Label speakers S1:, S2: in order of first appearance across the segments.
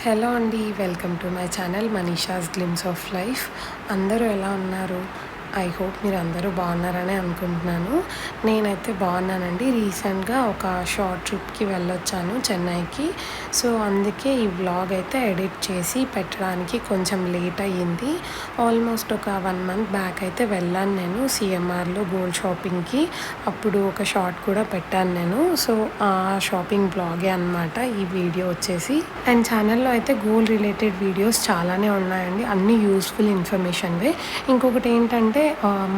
S1: Hello అండి, welcome to my channel Manisha's glimpse of life. అందరూ ఎలా ఉన్నారు? ఐ హోప్ మీరు అందరూ బాగున్నారని అనుకుంటున్నాను. నేనైతే బాగున్నానండి. రీసెంట్గా ఒక షార్ట్ ట్రిప్కి వెళ్ళొచ్చాను చెన్నైకి. సో అందుకే ఈ వ్లాగ్ అయితే ఎడిట్ చేసి పెట్టడానికి కొంచెం లేట్ అయ్యింది. ఆల్మోస్ట్ ఒక 1 month బ్యాక్ అయితే వెళ్ళాను నేను సిఎంఆర్లో గోల్డ్ షాపింగ్కి. అప్పుడు ఒక షార్ట్ కూడా పెట్టాను నేను. సో ఆ షాపింగ్ బ్లాగే అనమాట ఈ వీడియో వచ్చేసి. అండ్ ఛానల్లో అయితే గోల్డ్ రిలేటెడ్ వీడియోస్ చాలానే ఉన్నాయండి, అన్నీ యూస్ఫుల్ ఇన్ఫర్మేషన్వే. ఇంకొకటి ఏంటంటే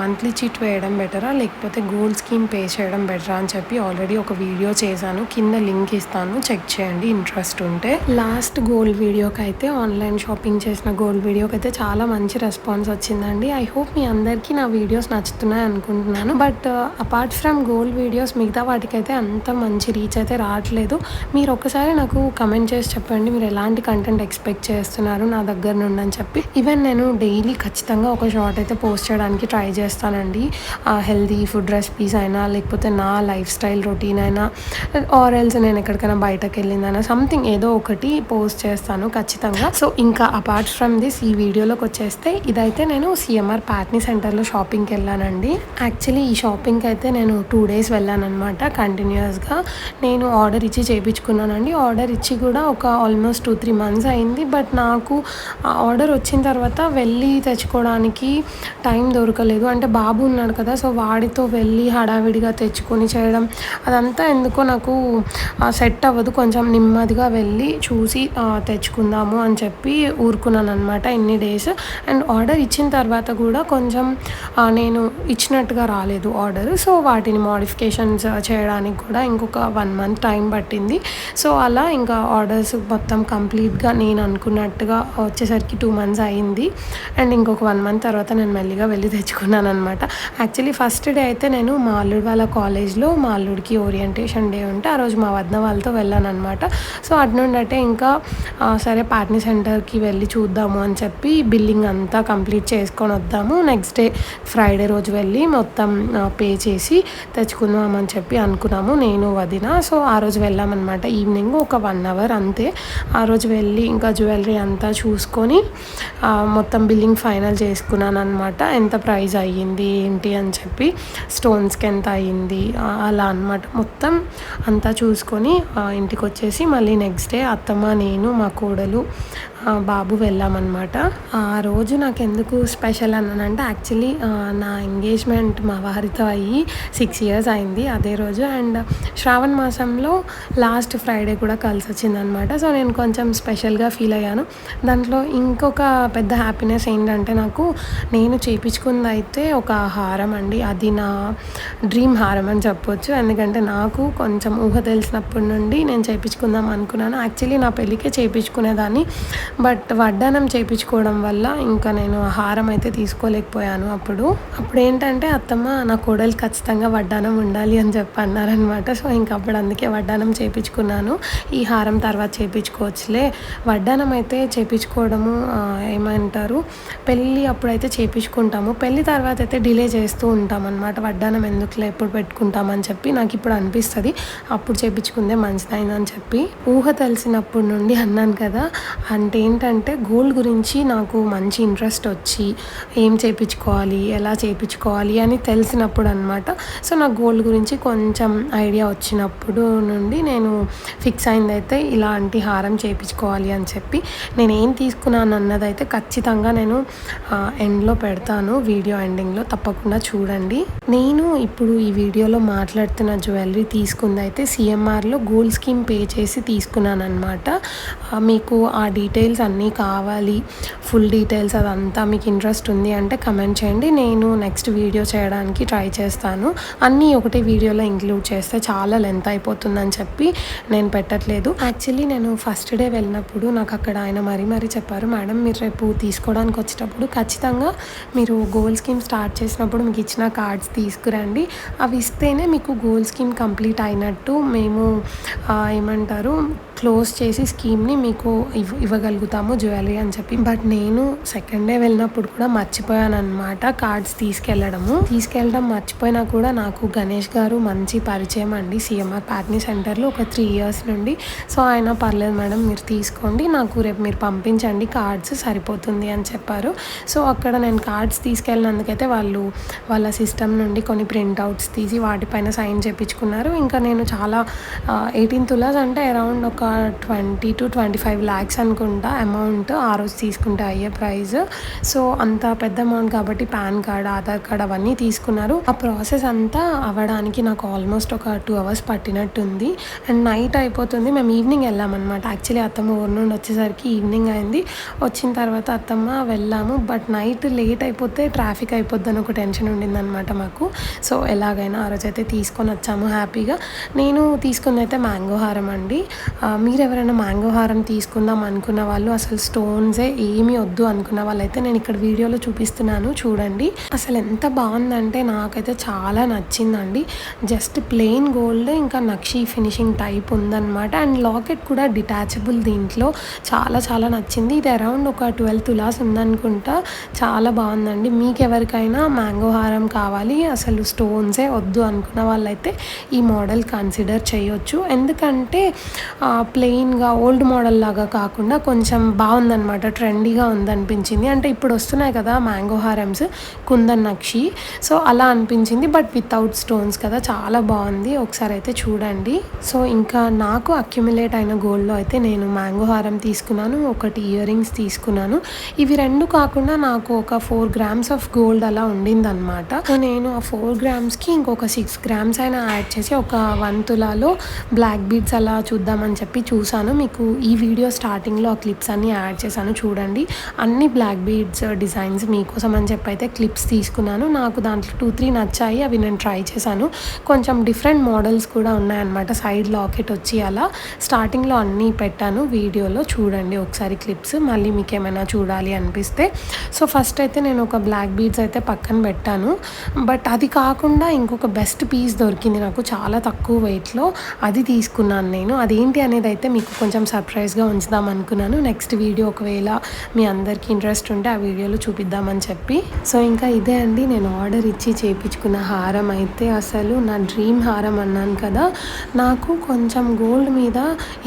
S1: మంత్లీ చిట్ వేయడం బెటరా లేకపోతే గోల్డ్ స్కీమ్ పే చేయడం బెటరా అని చెప్పి ఆల్రెడీ ఒక వీడియో చేశాను. కింద లింక్ ఇస్తాను, చెక్ చేయండి ఇంట్రెస్ట్ ఉంటే. లాస్ట్ గోల్డ్ వీడియోకి అయితే ఆన్లైన్ షాపింగ్ చేసిన గోల్డ్ వీడియోకి అయితే చాలా మంచి రెస్పాన్స్ వచ్చిందండి. ఐ హోప్ మీ అందరికీ నా వీడియోస్ నచ్చుతున్నాయి అనుకుంటున్నాను. But apart from gold videos మిగతా వాటికైతే అంత మంచి రీచ్ అయితే రావట్లేదు. మీరు ఒకసారి నాకు కమెంట్ చేసి చెప్పండి మీరు ఎలాంటి కంటెంట్ ఎక్స్పెక్ట్ చేస్తున్నారు నా దగ్గర నుండి అని చెప్పి. ఈవెన్ నేను డైలీ ఖచ్చితంగా ఒక షార్ట్ అయితే పోస్ట్ చేయడానికి ట్రై చేస్తానండి. హెల్దీ ఫుడ్ రెసిపీస్ అయినా లేకపోతే నా లైఫ్ స్టైల్ రొటీన్ అయినా ఆర్ ఎల్స్ నేను ఎక్కడికైనా బయటకు వెళ్ళిందైనా సంథింగ్ ఏదో ఒకటి పోస్ట్ చేస్తాను ఖచ్చితంగా. సో ఇంకా అపార్ట్ ఫ్రమ్ దిస్ ఈ వీడియోలోకి వచ్చేస్తే ఇదైతే నేను సిఎంఆర్ ప్యాట్నీ సెంటర్లో షాపింగ్కి వెళ్ళానండి. యాక్చువల్లీ ఈ షాపింగ్కి అయితే నేను 2 days వెళ్ళాను అనమాట కంటిన్యూస్గా. నేను ఆర్డర్ ఇచ్చి చేయించుకున్నానండి. ఆర్డర్ ఇచ్చి కూడా ఒక ఆల్మోస్ట్ 2-3 months అయింది. బట్ నాకు ఆర్డర్ వచ్చిన తర్వాత వెళ్ళి తెచ్చుకోవడానికి టైం దొరకలేదు. అంటే బాబు ఉన్నాడు కదా, సో వాడితో వెళ్ళి హడావిడిగా తెచ్చుకొని చేయడం అదంతా ఎందుకో నాకు సెట్ అవ్వదు. కొంచెం నెమ్మదిగా వెళ్ళి చూసి తెచ్చుకుందాము అని చెప్పి ఊరుకున్నాను అనమాట ఇన్ని డేస్. అండ్ ఆర్డర్ ఇచ్చిన తర్వాత కూడా కొంచెం నేను ఇచ్చినట్టుగా రాలేదు ఆర్డర్. సో వాటిని మోడిఫికేషన్స్ చేయడానికి కూడా ఇంకొక 1 month టైం పట్టింది. సో అలా ఇంకా ఆర్డర్స్ మొత్తం కంప్లీట్గా నేను అనుకున్నట్టుగా వచ్చేసరికి 2 months అయింది. అండ్ ఇంకొక 1 month తర్వాత నేను మెల్లిగా వెళ్ళి తెచ్చుకున్నాను అనమాట. యాక్చువల్లీ ఫస్ట్ డే అయితే నేను మా అల్లుడు వాళ్ళ కాలేజ్లో మా అల్లుడికి ఓరియంటేషన్ డే ఉంటే ఆ రోజు మా వదిన వాళ్ళతో వెళ్ళాను అనమాట. సో అటు నుండి అంటే ఇంకా సరే ప్యాట్నీ సెంటర్కి వెళ్ళి చూద్దాము అని చెప్పి బిల్లింగ్ అంతా కంప్లీట్ చేసుకొని వద్దాము, నెక్స్ట్ డే ఫ్రైడే రోజు వెళ్ళి మొత్తం పే చేసి తెచ్చుకుందాం అని చెప్పి అనుకున్నాము నేను వదిన. సో ఆ రోజు వెళ్ళామన్నమాట ఈవినింగ్ ఒక 1 hour అంతే. ఆ రోజు వెళ్ళి ఇంకా జ్యువెలరీ అంతా చూసుకొని మొత్తం బిల్లింగ్ ఫైనల్ చేసుకున్నాను అనమాట. ఎంత ప్రైస్ అయ్యింది ఏంటి అని చెప్పి, స్టోన్స్కి ఎంత అయ్యింది అలా అనమాట. మొత్తం అంతా చూసుకొని ఇంటికి వచ్చేసి మళ్ళీ నెక్స్ట్ డే అత్తమ్మ నేను మా కోడలు బాబు వెళ్ళామన్నమాట. ఆ రోజు నాకు ఎందుకు స్పెషల్ అన్నానంటే యాక్చువల్లీ నా ఎంగేజ్మెంట్ మా వారితో అయ్యి 6 years అయింది అదే రోజు. అండ్ శ్రావణ మాసంలో లాస్ట్ ఫ్రైడే కూడా కలిసి వచ్చిందనమాట. సో నేను కొంచెం స్పెషల్గా ఫీల్ అయ్యాను. దాంట్లో ఇంకొక పెద్ద హ్యాపీనెస్ ఏంటంటే నాకు నేను చేయించుకుంది అయితే ఒక హారం అండి. అది నా డ్రీమ్ హారం అని చెప్పొచ్చు. ఎందుకంటే నాకు కొంచెం ఊహ తెలిసినప్పటి నుండి నేను చేయించుకుందాం అనుకున్నాను. యాక్చువల్లీ నా పెళ్ళికే చేయించుకునేదాన్ని, బట్ వడ్డానం చేయించుకోవడం వల్ల ఇంకా నేను హారం అయితే తీసుకోలేకపోయాను. అప్పుడు ఏంటంటే అత్తమ్మ నా కోడలు ఖచ్చితంగా వడ్డానం ఉండాలి అని చెప్పి అన్నారనమాట. సో ఇంకా అప్పుడు అందుకే వడ్డానం చేయించుకున్నాను. ఈ హారం తర్వాత చేయించుకోవచ్చులే, వడ్డానం అయితే చేయించుకోవడము ఏమంటారు పెళ్ళి అప్పుడైతే చేయించుకుంటాము, పెళ్ళి తర్వాత అయితే డిలే చేస్తూ ఉంటాం అనమాట. వడ్డానం ఎందుకులే ఎప్పుడు పెట్టుకుంటామని చెప్పి నాకు ఇప్పుడు అనిపిస్తుంది అప్పుడు చేయించుకుందే మంచిదైందని చెప్పి. ఊహ తెలిసినప్పటి నుండి అన్నాను కదా, అంటే ఏంటంటే గోల్డ్ గురించి నాకు మంచి ఇంట్రెస్ట్ వచ్చి ఏం చేయించుకోవాలి ఎలా చేయించుకోవాలి అని తెలిసినప్పుడు అనమాట. సో నాకు గోల్డ్ గురించి కొంచెం ఐడియా వచ్చినప్పుడు నుండి నేను ఫిక్స్ అయిందైతే ఇలాంటి హారం చేయించుకోవాలి అని చెప్పి. నేను ఏం తీసుకున్నాను అన్నదైతే ఖచ్చితంగా నేను ఎండ్లో పెడతాను, వీడియో ఎండింగ్లో తప్పకుండా చూడండి. నేను ఇప్పుడు ఈ వీడియోలో మాట్లాడుతున్న జ్యువెలరీ తీసుకుంది అయితే సిఎంఆర్లో గోల్డ్ స్కీమ్ పే చేసి తీసుకున్నాను అనమాట. మీకు ఆ డీటెయిల్స్ అన్నీ కావాలి, ఫుల్ డీటెయిల్స్ అదంతా మీకు ఇంట్రెస్ట్ ఉంది అంటే కమెంట్ చేయండి, నేను నెక్స్ట్ వీడియో చేయడానికి ట్రై చేస్తాను. అన్నీ ఒకటే వీడియోలో ఇంక్లూడ్ చేస్తే చాలా లెంత్ అయిపోతుందని చెప్పి నేను పెట్టట్లేదు. యాక్చువల్లీ నేను ఫస్ట్ డే వెళ్ళినప్పుడు నాకు అక్కడ ఆయన మరీ చెప్పారు, మేడం మీరు రేపు తీసుకోవడానికి వచ్చేటప్పుడు ఖచ్చితంగా మీరు గోల్డ్ స్కీమ్ స్టార్ట్ చేసినప్పుడు మీకు ఇచ్చిన కార్డ్స్ తీసుకురండి, అవి ఇస్తేనే మీకు గోల్డ్ స్కీమ్ కంప్లీట్ అయినట్టు మేము ఏమంటారు క్లోజ్ చేసి స్కీమ్ని మీకు ఇవ్వగలుగుతాము జ్యువెలరీ అని చెప్పి. బట్ నేను సెకండ్ డే వెళ్ళినప్పుడు కూడా మర్చిపోయాను అనమాట కార్డ్స్ తీసుకెళ్ళడం మర్చిపోయినా కూడా నాకు గణేష్ గారు మంచి పరిచయం అండి సిఎంఆర్ ప్యాట్నీ సెంటర్లో ఒక 3 years నుండి. సో ఆయన పర్లేదు మేడం మీరు తీసుకోండి, నాకు రేపు మీరు పంపించండి కార్డ్స్ సరిపోతుంది అని చెప్పారు. సో అక్కడ నేను కార్డ్స్ తీసుకెళ్ళినందుకైతే వాళ్ళ సిస్టమ్ నుండి కొన్ని ప్రింట్అవుట్స్ తీసి వాటిపైన సైన్ చేయించుకున్నారు. ఇంకా నేను చాలా 18 తులాస్ అంటే అరౌండ్ ఒక 20 to 25 lakhs అనుకుంటా అమౌంట్ ఆ రోజు తీసుకుంటే అయ్యే ప్రైస్. సో అంత పెద్ద అమౌంట్ కాబట్టి పాన్ కార్డ్, ఆధార్ కార్డ్ అవన్నీ తీసుకున్నారు. ఆ ప్రాసెస్ అంతా అవ్వడానికి నాకు ఆల్మోస్ట్ ఒక 2 hours పట్టినట్టుంది. అండ్ నైట్ అయిపోతుంది, మేము ఈవినింగ్ వెళ్ళామన్నమాట. యాక్చువల్లీ అత్తమ్మ ఊరు నుండి వచ్చేసరికి ఈవినింగ్ అయింది. వచ్చిన తర్వాత అత్తమ్మ వెళ్ళాము, బట్ నైట్ లేట్ అయిపోతే ట్రాఫిక్ అయిపోద్ది అని ఒక టెన్షన్ ఉండిందనమాట మాకు. సో ఎలాగైనా ఆ రోజు అయితే తీసుకొని వచ్చాము హ్యాపీగా. నేను తీసుకుంది అయితే మ్యాంగో హారం అండి. మీరు ఎవరైనా మ్యాంగో హారం తీసుకుందాం అనుకున్న వాళ్ళు, అసలు స్టోన్సే ఏమీ వద్దు అనుకున్న వాళ్ళైతే నేను ఇక్కడ వీడియోలో చూపిస్తున్నాను చూడండి. అసలు ఎంత బాగుందంటే నాకైతే చాలా నచ్చిందండి. జస్ట్ ప్లెయిన్ గోల్డ్ ఇంకా నక్షి ఫినిషింగ్ టైప్ ఉందన్నమాట. అండ్ లాకెట్ కూడా డిటాచబుల్, దీంట్లో చాలా చాలా నచ్చింది. ఇది అరౌండ్ ఒక 12 తులాస్ ఉందనుకుంటా. చాలా బాగుందండి. మీకు ఎవరికైనా మ్యాంగో హారం కావాలి, అసలు స్టోన్సే వద్దు అనుకున్న వాళ్ళైతే ఈ మోడల్ కన్సిడర్ చేయొచ్చు. ఎందుకంటే ప్లెయిన్గా ఓల్డ్ మోడల్ లాగా కాకుండా కొంచెం బాగుందన్నమాట, ట్రెండీగా ఉందనిపించింది. అంటే ఇప్పుడు వస్తున్నాయి కదా మ్యాంగో హారమ్స్ కుందన్ నక్షి, సో అలా అనిపించింది. బట్ వితౌట్ స్టోన్స్ కదా, చాలా బాగుంది. ఒకసారి అయితే చూడండి. సో ఇంకా నాకు అక్యుములేట్ అయిన గోల్డ్లో అయితే నేను మ్యాంగో హారం తీసుకున్నాను, ఒకటి ఇయర్ రింగ్స్ తీసుకున్నాను. ఇవి రెండు కాకుండా నాకు ఒక 4 grams ఆఫ్ గోల్డ్ అలా ఉండిందనమాట. సో నేను ఆ 4 gramsకి ఇంకొక 6 grams అయినా యాడ్ చేసి ఒక 1 తులాలో బ్లాక్ బీడ్స్ అలా చూద్దామని చెప్పి చూసాను. మీకు ఈ వీడియో స్టార్టింగ్లో ఆ క్లిప్స్ అన్నీ యాడ్ చేశాను చూడండి. అన్ని బ్లాక్ బీడ్స్ డిజైన్స్ మీకోసం అని చెప్పి అయితే క్లిప్స్ తీసుకున్నాను. నాకు దాంట్లో 2-3 నచ్చాయి, అవి నేను ట్రై చేశాను. కొంచెం డిఫరెంట్ మోడల్స్ కూడా ఉన్నాయన్నమాట. సైడ్ లాకెట్ వచ్చి అలా స్టార్టింగ్లో అన్నీ పెట్టాను వీడియోలో, చూడండి ఒకసారి క్లిప్స్, మళ్ళీ మీకు ఏమైనా చూడాలి అనిపిస్తే. సో ఫస్ట్ అయితే నేను ఒక బ్లాక్ బీడ్స్ అయితే పక్కన పెట్టాను. బట్ అది కాకుండా ఇంకొక బెస్ట్ పీస్ దొరికింది నాకు చాలా తక్కువ వెయిట్లో, అది తీసుకున్నాను నేను. అదేంటి అనేది అయితే మీకు కొంచెం సర్ప్రైజ్గా ఉంచుదాం అనుకున్నాను. నెక్స్ట్ వీడియో ఒకవేళ మీ అందరికీ ఇంట్రెస్ట్ ఉంటే ఆ వీడియోలో చూపిద్దామని చెప్పి. సో ఇంకా ఇదే అండి నేను ఆర్డర్ ఇచ్చి చేయించుకున్న హారం అయితే. అసలు నా డ్రీమ్ హారం అన్నాను కదా, నాకు కొంచెం గోల్డ్ మీద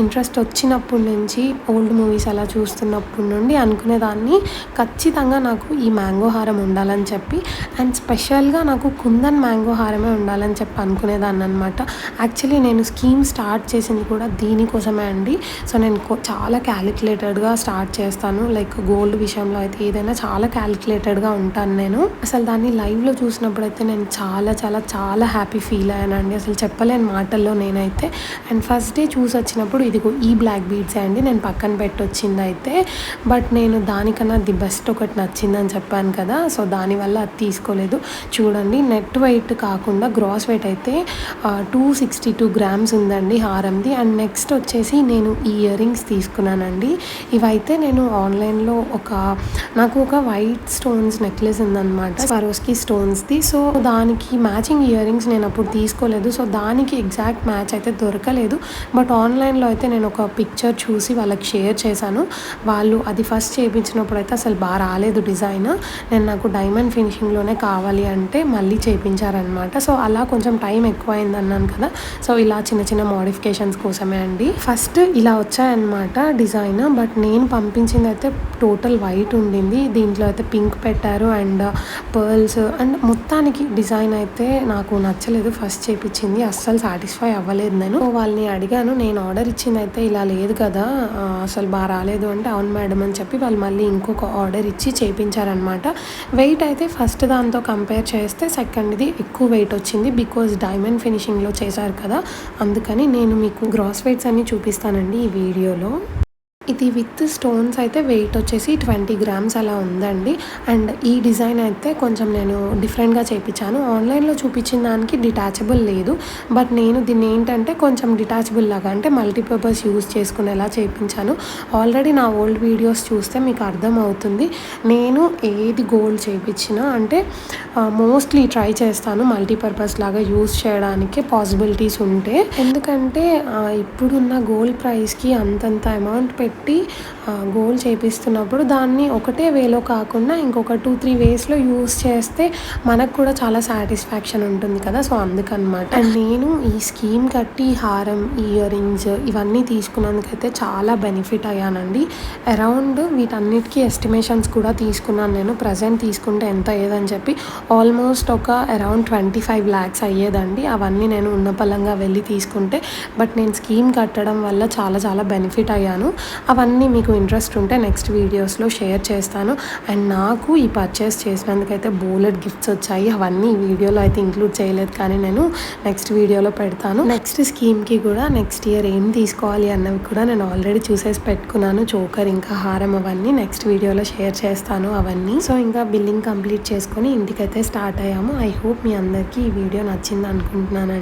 S1: ఇంట్రెస్ట్ వచ్చినప్పటి నుంచి, ఓల్డ్ మూవీస్ అలా చూస్తున్నప్పటి నుండి అనుకునేదాన్ని ఖచ్చితంగా నాకు ఈ మ్యాంగో హారం ఉండాలని చెప్పి. అండ్ స్పెషల్గా నాకు కుందన్ మ్యాంగో హారమే ఉండాలని చెప్పి అనుకునేదాన్ని అనమాట. యాక్చువల్లీ నేను స్కీమ్ స్టార్ట్ చేసింది కూడా దీనికోసమే అండి. సో నేను చాలా క్యాలిక్యులేటెడ్గా స్టార్ట్ చేస్తాను. లైక్ గోల్డ్ విషయంలో అయితే ఏదైనా చాలా క్యాలిక్యులేటెడ్గా ఉంటాను నేను. అసలు దాన్ని లైవ్లో చూసినప్పుడు అయితే నేను చాలా చాలా చాలా హ్యాపీ ఫీల్ అయ్యానండి, అసలు చెప్పలేని మాటల్లో నేనైతే. అండ్ ఫస్ట్ డే చూసి వచ్చినప్పుడు ఇదిగో ఈ బ్లాక్ బీడ్సే అండి నేను పక్కన పెట్టొచ్చింది అయితే. బట్ నేను దానికన్నా ది బెస్ట్ ఒకటి నచ్చిందని చెప్పాను కదా, సో దానివల్ల అది తీసుకోలేదు. చూడండి నెట్ వెయిట్ కాకుండా గ్రాస్ వెయిట్ అయితే 262 grams ఉందండి హారంది. అండ్ నెక్స్ట్ వచ్చేసి నేను ఈ ఇయర్ రింగ్స్ తీసుకున్నానండి. ఇవైతే నేను ఆన్లైన్లో నాకు ఒక వైట్ స్టోన్స్ నెక్లెస్ ఉందన్నమాట, స్వరోస్కి స్టోన్స్ది. సో దానికి మ్యాచింగ్ ఇయర్ రింగ్స్ నేను అప్పుడు తీసుకోలేదు. సో దానికి ఎగ్జాక్ట్ మ్యాచ్ అయితే దొరకలేదు. బట్ ఆన్లైన్లో అయితే నేను ఒక పిక్చర్ చూసి వాళ్ళకి షేర్ చేశాను. వాళ్ళు అది ఫస్ట్ చేయించినప్పుడు అయితే అసలు బాగా రాలేదు డిజైన్. నాకు డైమండ్ ఫినిషింగ్లోనే కావాలి అంటే మళ్ళీ చేయించారనమాట. సో అలా కొంచెం టైం ఎక్కువైంది అన్నాను కదా, సో ఇలా చిన్న చిన్న మోడిఫికేషన్స్ కోసమే అండి. ఫస్ట్ ఇలా వచ్చాయన్నమాట డిజైన్. బట్ నేను పంపించింది అయితే టోటల్ వైట్ ఉండింది, దీంట్లో అయితే పింక్ పెట్టారు అండ్ పర్ల్స్. అండ్ మొత్తానికి డిజైన్ అయితే నాకు నచ్చలేదు. ఫస్ట్ చేయించింది అస్సలు సాటిస్ఫై అవ్వలేదు నేను. వాళ్ళని అడిగాను, నేను ఆర్డర్ ఇచ్చింది అయితే ఇలా లేదు కదా, అసలు బాగా రాలేదు అంటే అవును మేడం అని చెప్పి వాళ్ళు మళ్ళీ ఇంకొక ఆర్డర్ ఇచ్చి చేయించారనమాట. వెయిట్ అయితే ఫస్ట్ దాంతో కంపేర్ చేస్తే సెకండ్ది ఎక్కువ వెయిట్ వచ్చింది, బికాజ్ డైమండ్ ఫినిషింగ్లో చేశారు కదా అందుకని. నేను మీకు గ్రాస్ వెయిట్స్ అన్నీ చూపిస్తానండి ఈ వీడియోలో. ఇది విత్ స్టోన్స్ అయితే వెయిట్ వచ్చేసి 20 గ్రామ్స్ అలా ఉందండి. అండ్ ఈ డిజైన్ అయితే కొంచెం నేను డిఫరెంట్‌గా చేపించాను. ఆన్‌లైన్‌లో చూపించిన దానికి డిటాచబుల్ లేదు. బట్ నేను దీన్ని ఏంటంటే కొంచెం డిటాచబుల్ లాగా అంటే మల్టీపర్పస్ యూజ్ చేసుకునేలా చేపించాను. ఆల్రెడీ నా ఓల్డ్ వీడియోస్ చూస్తే మీకు అర్థమవుతుంది. నేను ఏది గోల్డ్ చేపించినా అంటే మోస్ట్లీ ట్రై చేస్తాను మల్టీపర్పస్ లాగా యూజ్ చేయడానికి పాసిబిలిటీస్ ఉంటే. ఎందుకంటే ఇప్పుడున్న గోల్డ్ ప్రైస్‌కి అంతంత అమౌంట్ పెట్టి గోల్డ్ చేపిస్తున్నప్పుడు దాన్ని ఒకటే వేలో కాకుండా ఇంకొక 2-3 వేస్‌లో యూజ్ చేస్తే మనకు కూడా చాలా సాటిస్ఫాక్షన్ ఉంటుంది కదా! సో, అందుకనమాట. అండ్ నేను ఈ స్కీమ్ కట్టి హారం, ఇయర్ రింగ్స్ ఇవన్నీ తీసుకున్నందుకైతే చాలా బెనిఫిట్ అయ్యానండి. అరౌండ్ వీటన్నిటికీ ఎస్టిమేషన్స్ కూడా తీసుకున్నాను నేను. ప్రెజెంట్ తీసుకుంటే ఎంత అయ్యేదని చెప్పి ఆల్మోస్ట్ ఒక అరౌండ్ 25 lakhs అయ్యేదండి. అవన్నీ నేను ఉన్న పళంగా వెళ్ళి తీసుకుంటే. బట్ నేను స్కీమ్ కట్టడం వల్ల చాలా చాలా బెనిఫిట్ అయ్యాను. అవన్నీ మీకు ఇంట్రెస్ట్ ఉంటే నెక్స్ట్ వీడియోస్‌లో షేర్ చేస్తాను. అండ్ నాకు ఈ పర్చేస్ చేసినందుకైతే బోలెడ్ గిఫ్ట్స్ వచ్చాయి. అవన్నీ ఈ వీడియోలో అయితే ఇంక్లూడ్ చేయలేదు కానీ నేను నెక్స్ట్ వీడియోలో పెడతాను. నెక్స్ట్ స్కీమ్‌కి కూడా నెక్స్ట్ ఇయర్ ఏం తీసుకోవాలి అన్నవి కూడా నేను ఆల్రెడీ చూసేసి పెట్టుకున్నాను. చోకర్ ఇంకా హారం అవన్నీ నెక్స్ట్ వీడియోలో షేర్ చేస్తాను అవన్నీ. సో, ఇంకా బిల్లింగ్ కంప్లీట్ చేసుకొని ఇంటికైతే స్టార్ట్ అయ్యాము. ఐ హోప్ మీ అందరికీ ఈ వీడియో నచ్చింది అనుకుంటున్నానండి.